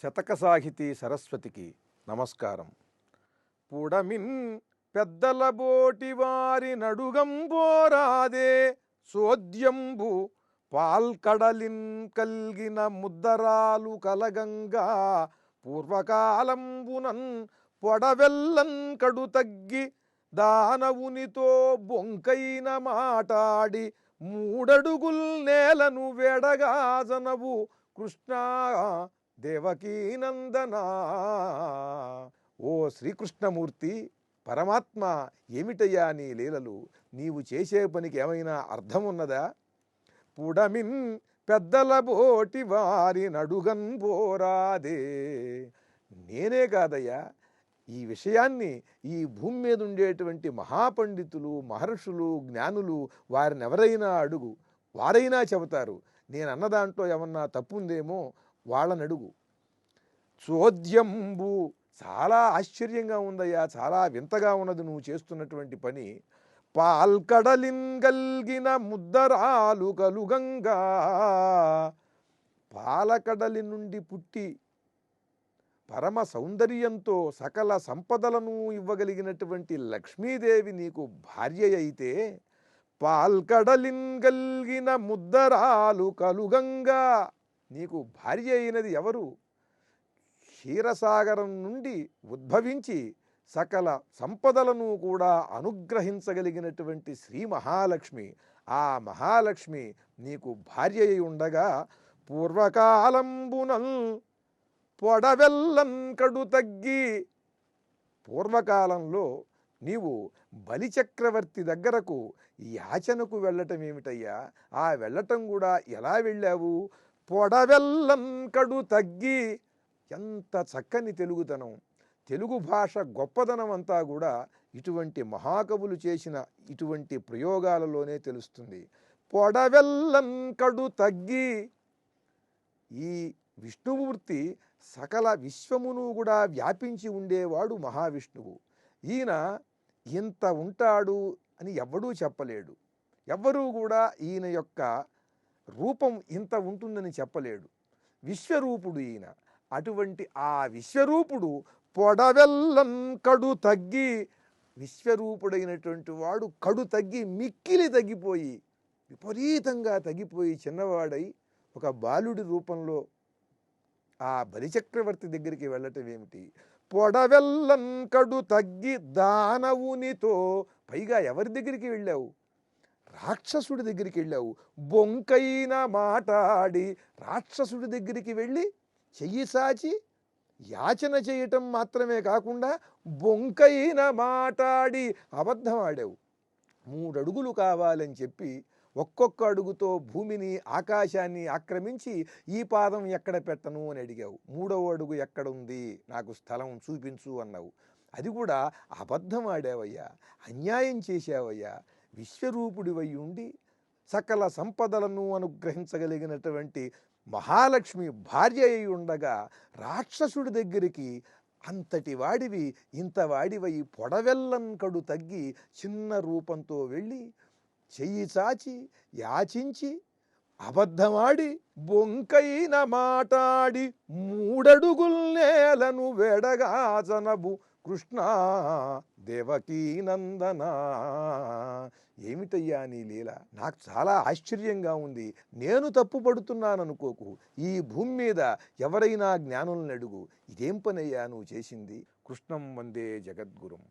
శతక సాహితీ సరస్వతికి నమస్కారం. పుడమిన్ పెద్దల బోటి వారి నడుగంబోరాదే సోద్యంబు పాల్కడలిన్ కల్గిన ముద్దరాలు కలగంగా పూర్వకాలంబునన్ పొడవెల్లన్ కడు తగ్గి దానవునితో బొంకైన మాటాడి మూడడుగుల్ నేలను వేడగాజనవు కృష్ణా దేవకీనందనా. ఓ శ్రీకృష్ణమూర్తి, పరమాత్మ, ఏమిటయ్యా నీ లీలలు? నీవు చేసే పనికి ఏమైనా అర్థం ఉన్నదా? పుడమిన్ పెద్దల బోటి వారి నడుగన్ పోరాదే. నేనే కాదయ్యా, ఈ విషయాన్ని ఈ భూమి మీద ఉండేటువంటి మహాపండితులు, మహర్షులు, జ్ఞానులు, వారిని ఎవరైనా అడుగు, వారైనా చెబుతారు. నేను అన్న దాంట్లో ఏమన్నా తప్పుందేమో వాళ్ళని అడుగు. చోద్యంబు, చాలా ఆశ్చర్యంగా ఉందయ్యా, చాలా వింతగా ఉన్నది నువ్వు చేస్తున్నటువంటి పని. పాల్కడలిన్ గల్గిన ముద్దరాలు కలుగంగా, పాలకడలి నుండి పుట్టి పరమ సౌందర్యంతో సకల సంపదలను ఇవ్వగలిగినటువంటి లక్ష్మీదేవి నీకు భార్య అయితే, పాల్కడలిన్ గల్గిన ముద్దరాలు కలుగంగా, నీకు భార్య అయినది ఎవరు? క్షీరసాగరం నుండి ఉద్భవించి సకల సంపదలను కూడా అనుగ్రహించగలిగినటువంటి శ్రీ మహాలక్ష్మి. ఆ మహాలక్ష్మి నీకు భార్య అయి ఉండగా, పూర్వకాలంబునన్ పొడవెల్లన్ కడు తగ్గి, పూర్వకాలంలో నీవు బలిచక్రవర్తి దగ్గరకు యాచనకు వెళ్ళటం ఏమిటయ్యా? ఆ వెళ్ళటం కూడా ఎలా వెళ్ళావు? పొడవెల్లన్ కడు తగ్గి. ఎంత చక్కని తెలుగుతనం, తెలుగు భాష గొప్పదనం అంతా కూడా ఇటువంటి మహాకవులు చేసిన ఇటువంటి ప్రయోగాలలోనే తెలుస్తుంది. పొడవెల్లన్ కడు తగ్గి. ఈ విష్ణుమూర్తి సకల విశ్వమును కూడా వ్యాపించి ఉండేవాడు మహావిష్ణువు. ఈయన ఇంత ఉంటాడు అని ఎవ్వడూ చెప్పలేడు. ఎవ్వరూ కూడా ఈయన యొక్క రూపం ఇంత ఉంటుందని చెప్పలేడు. విశ్వరూపుడు ఈయన. అటువంటి ఆ విశ్వరూపుడు పొడవెల్లన్ కడు తగ్గి, విశ్వరూపుడైనటువంటి వాడు కడు తగ్గి, మిక్కిలి తగ్గిపోయి, విపరీతంగా తగ్గిపోయి చిన్నవాడై ఒక బాలుడి రూపంలో ఆ బలిచక్రవర్తి దగ్గరికి వెళ్ళటం ఏమిటి? పొడవెల్లన్ కడు తగ్గి దానవునితో, పైగా ఎవరి దగ్గరికి వెళ్ళావు? రాక్షసుడి దగ్గరికి వెళ్ళావు. బొంకైన మాటాడి, రాక్షసుడి దగ్గరికి వెళ్ళి చెయ్యి సాచి యాచన చేయటం మాత్రమే కాకుండా బొంకైన మాటాడి అబద్ధం ఆడావు. 3 అడుగులు కావాలని చెప్పి ఒక్కొక్క అడుగుతో భూమిని, ఆకాశాన్ని ఆక్రమించి ఈ పాదం ఎక్కడ పెట్టను అని అడిగావు. 3వ అడుగు ఎక్కడుంది, నాకు స్థలం చూపించు అన్నావు. అది కూడా అబద్ధం ఆడావయ్యా, అన్యాయం చేశావయ్యా. విశ్వరూపుడివై ఉండి సకల సంపదలను అనుగ్రహించగలిగినటువంటి మహాలక్ష్మి భార్య అయి ఉండగా రాక్షసుడి దగ్గరికి అంతటి వాడివి, ఇంత వాడివై పొడవెల్లన్ కడు తగ్గి చిన్న రూపంతో వెళ్ళి చెయ్యి చాచి యాచించి అబద్ధమాడి బొంకైన మాటాడి 3 అడుగుల్ నేలను వెడగాజనబు కృష్ణా దేవకీనందనా. ఏమిటయ్యా నీ లీల? నాకు చాలా ఆశ్చర్యంగా ఉంది. నేను తప్పు పడుతున్నాననుకోకు. ఈ భూమి మీద ఎవరైనా జ్ఞానులను అడుగు. ఇదేం పనయ్యా నువ్వు చేసింది? కృష్ణం వందే జగద్గురుం.